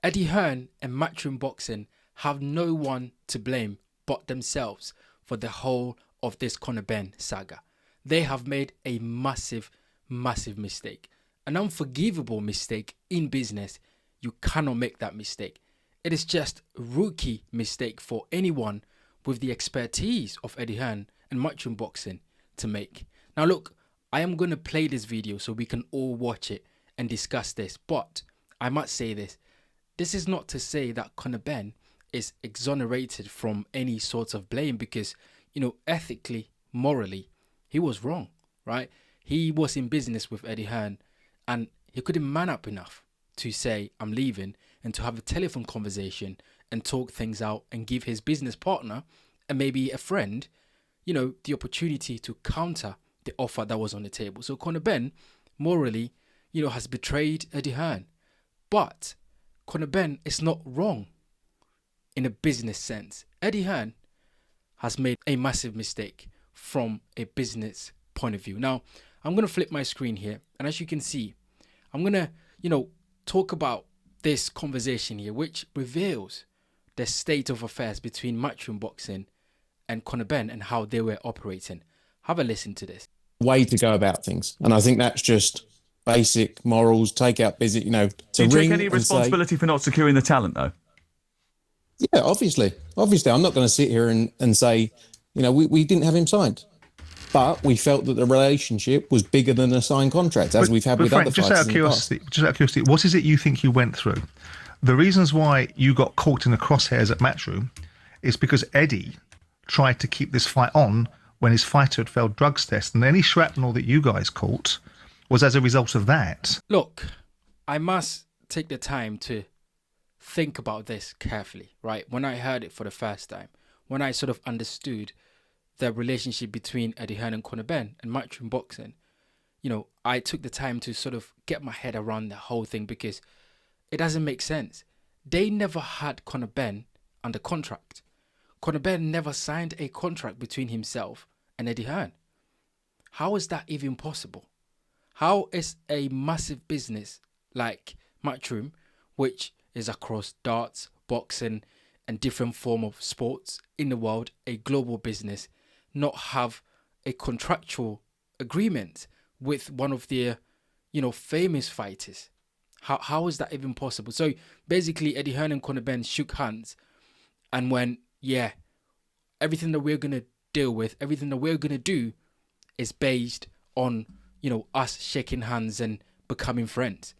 Eddie Hearn and Matchroom Boxing have no one to blame but themselves for the whole of this Conor Benn saga. They have made a massive, massive mistake. An unforgivable mistake in business. You cannot make that mistake. It is just a rookie mistake for anyone with the expertise of Eddie Hearn and Matchroom Boxing to make. Now look, I am going to play this video so we can all watch it and discuss this. But I must say this. This is not to say that Conor Benn is exonerated from any sort of blame because, ethically, morally, he was wrong, right? He was in business with Eddie Hearn and he couldn't man up enough to say, I'm leaving, and to have a telephone conversation and talk things out and give his business partner and maybe a friend, the opportunity to counter the offer that was on the table. So Conor Benn, morally, has betrayed Eddie Hearn. But Conor Benn is not wrong in a business sense. Eddie Hearn has made a massive mistake from a business point of view. Now, I'm going to flip my screen here. And as you can see, I'm going to, talk about this conversation here, which reveals the state of affairs between Matchroom Boxing and Conor Benn and how they were operating. Have a listen to this. Way to go about things. And I think that's just basic morals, take out busy, to Do you ring take any responsibility for not securing the talent, though? Yeah, obviously. I'm not going to sit here and say, we didn't have him signed. But we felt that the relationship was bigger than a signed contract, as we've had with Frank, other fighters. Just out of curiosity, what is it you think you went through? The reasons why you got caught in the crosshairs at Matchroom is because Eddie tried to keep this fight on when his fighter had failed drugs test, and any shrapnel that you guys caught was as a result of that. Look, I must take the time to think about this carefully, right? When I heard it for the first time, when I sort of understood the relationship between Eddie Hearn and Conor Benn and Matchroom Boxing, I took the time to sort of get my head around the whole thing because it doesn't make sense. They never had Conor Benn under contract. Conor Benn never signed a contract between himself and Eddie Hearn. How is that even possible? How is a massive business like Matchroom, which is across darts, boxing, and different form of sports in the world, a global business, not have a contractual agreement with one of their, famous fighters? How is that even possible? So basically, Eddie Hearn and Conor Benn shook hands and went, yeah, everything that we're going to deal with, everything that we're going to do is based on, us shaking hands and becoming friends.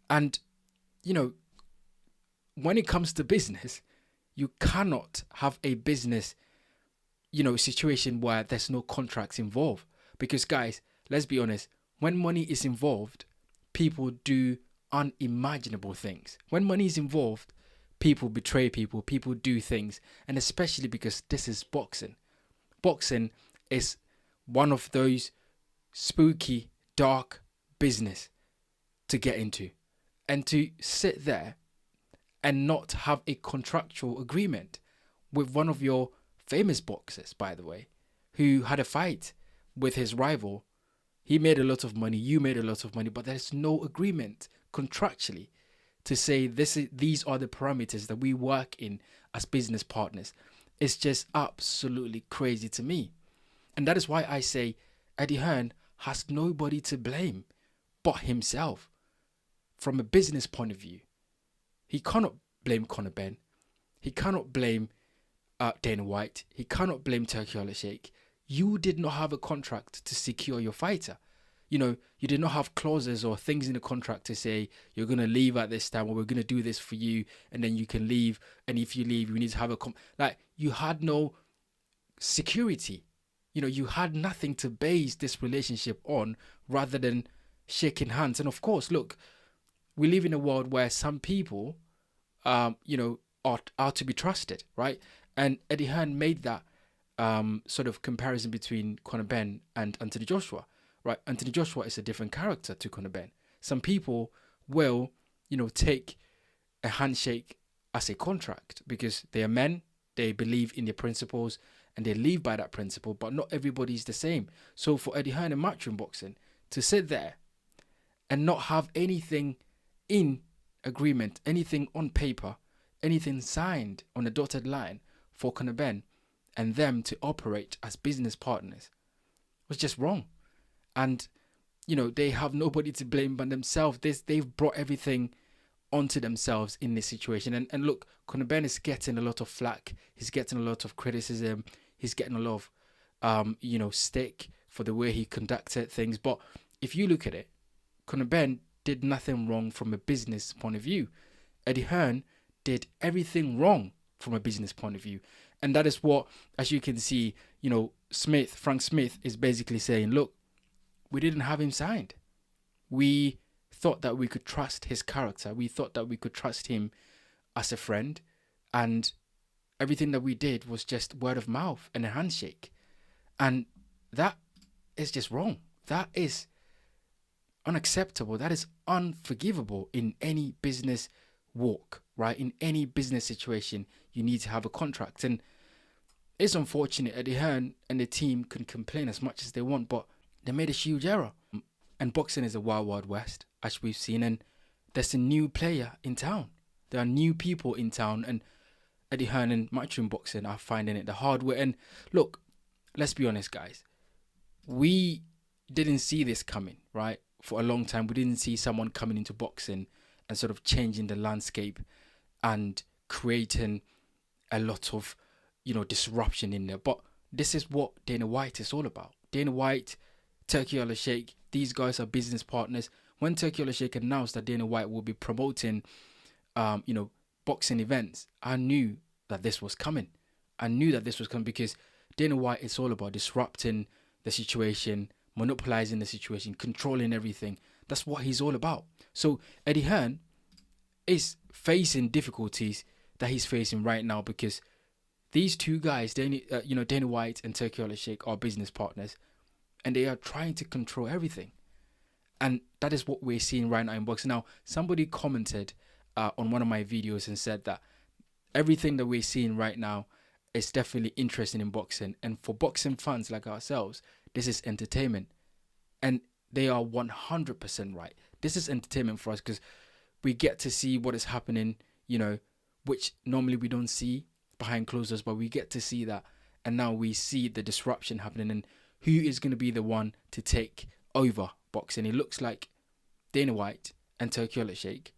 And, when it comes to business, you cannot have a business, situation where there's no contracts involved. Because guys, let's be honest, when money is involved, people do unimaginable things. When money is involved, people betray people do things. And especially because this is boxing. Boxing is one of those spooky, dark business to get into. And to sit there and not have a contractual agreement with one of your famous boxers, by the way, who had a fight with his rival. He made a lot of money, you made a lot of money, but there's no agreement contractually to say these are the parameters that we work in as business partners. It's just absolutely crazy to me. And that is why I say Eddie Hearn has nobody to blame but himself. From a business point of view, he cannot blame Conor Benn. He cannot blame Dana White. He cannot blame Turki Al-Sheikh. You did not have a contract to secure your fighter. You did not have clauses or things in the contract to say you're going to leave at this time or we're going to do this for you and then you can leave. And if you leave, you need to have you had no security. You had nothing to base this relationship on rather than shaking hands. And of course, look, we live in a world where some people, are to be trusted, right? And Eddie Hearn made that sort of comparison between Conor Benn and Anthony Joshua, right? Anthony Joshua is a different character to Conor Benn. Some people will, take a handshake as a contract because they are men, they believe in their principles, and they live by that principle, but not everybody is the same. So for Eddie Hearn and Matchroom Boxing to sit there and not have anything in agreement, anything on paper, anything signed on a dotted line for Conor Benn and them to operate as business partners was just wrong. And, they have nobody to blame but themselves. They've brought everything onto themselves in this situation. And look, Conor Benn is getting a lot of flack. He's getting a lot of criticism. He's getting a lot of, stick for the way he conducted things. But if you look at it, Conor Benn did nothing wrong from a business point of view. Eddie Hearn did everything wrong from a business point of view. And that is what, as you can see, Frank Smith is basically saying, look, we didn't have him signed. We thought that we could trust his character. We thought that we could trust him as a friend. And everything that we did was just word of mouth and a handshake. And that is just wrong. That is unacceptable. That is unforgivable in any business walk, right? In any business situation, you need to have a contract. And it's unfortunate Eddie Hearn and the team can complain as much as they want, but they made a huge error. And boxing is a wild, wild west, as we've seen. And there's a new player in town. There are new people in town. And Eddie Hearn and Matchroom Boxing are finding it the hard way. And look, let's be honest, guys. We didn't see this coming, right? For a long time, we didn't see someone coming into boxing and sort of changing the landscape and creating a lot of, disruption in there. But this is what Dana White is all about. Dana White, Turki Al-Sheikh, these guys are business partners. When Turki Al-Sheikh announced that Dana White will be promoting, boxing events, I knew that this was coming. I knew that this was coming because Dana White is all about disrupting the situation, monopolizing the situation, controlling everything. That's what he's all about. So Eddie Hearn is facing difficulties that he's facing right now because these two guys, Dana White and Turki Al-Sheikh, are business partners, and they are trying to control everything. And that is what we're seeing right now in boxing. Now, somebody commented on one of my videos and said that everything that we're seeing right now is definitely interesting in boxing. And for boxing fans like ourselves, this is entertainment. And they are 100% right. This is entertainment for us because we get to see what is happening, which normally we don't see behind closed doors, but we get to see that. And now we see the disruption happening and who is going to be the one to take over boxing. It looks like Dana White and Turki Al-Sheikh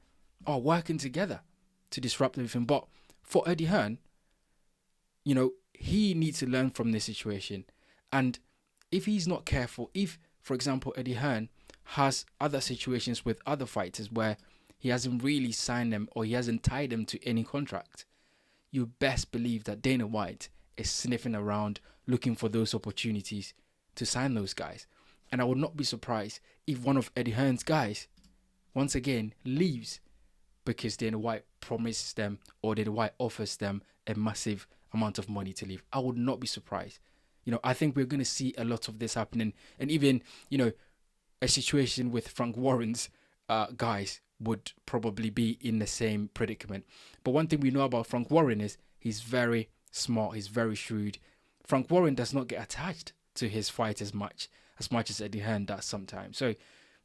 are working together to disrupt everything. But for Eddie Hearn, he needs to learn from this situation. And if he's not careful, if, for example, Eddie Hearn has other situations with other fighters where he hasn't really signed them or he hasn't tied them to any contract, you best believe that Dana White is sniffing around looking for those opportunities to sign those guys. And I would not be surprised if one of Eddie Hearn's guys, once again, leaves because Dana White promises them or Dana White offers them a massive amount of money to leave. I would not be surprised. I think we're going to see a lot of this happening. And even, a situation with Frank Warren's guys would probably be in the same predicament. But one thing we know about Frank Warren is he's very smart, he's very shrewd. Frank Warren does not get attached to his fight as much as Eddie Hearn does sometimes. So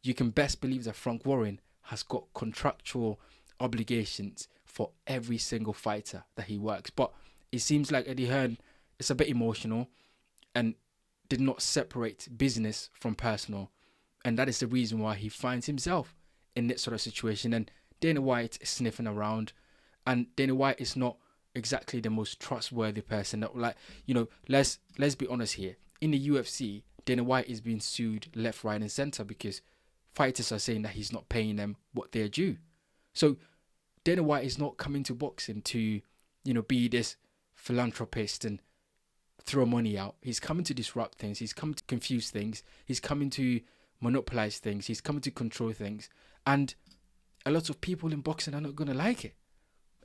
you can best believe that Frank Warren has got contractual obligations for every single fighter that he works. But it seems like Eddie Hearn is a bit emotional and did not separate business from personal. And that is the reason why he finds himself in that sort of situation. And Dana White is sniffing around. And Dana White is not exactly the most trustworthy person. Let's be honest here. In the UFC, Dana White is being sued left, right, and center because fighters are saying that he's not paying them what they're due. So Dana White is not coming to boxing to, be this philanthropist and throw money out. He's coming to disrupt things. He's coming to confuse things. He's coming to monopolize things. He's coming to control things. And a lot of people in boxing are not going to like it.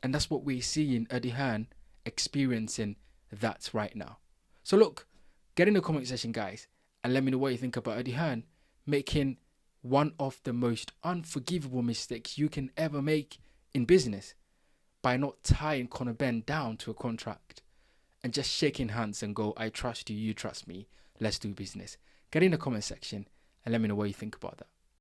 And that's what we're seeing Eddie Hearn experiencing that right now. So look, get in the comment section, guys, and let me know what you think about Eddie Hearn making one of the most unforgivable mistakes you can ever make in business by not tying Conor Benn down to a contract and just shaking hands and go, I trust you, you trust me, let's do business. Get in the comment section and let me know what you think about that.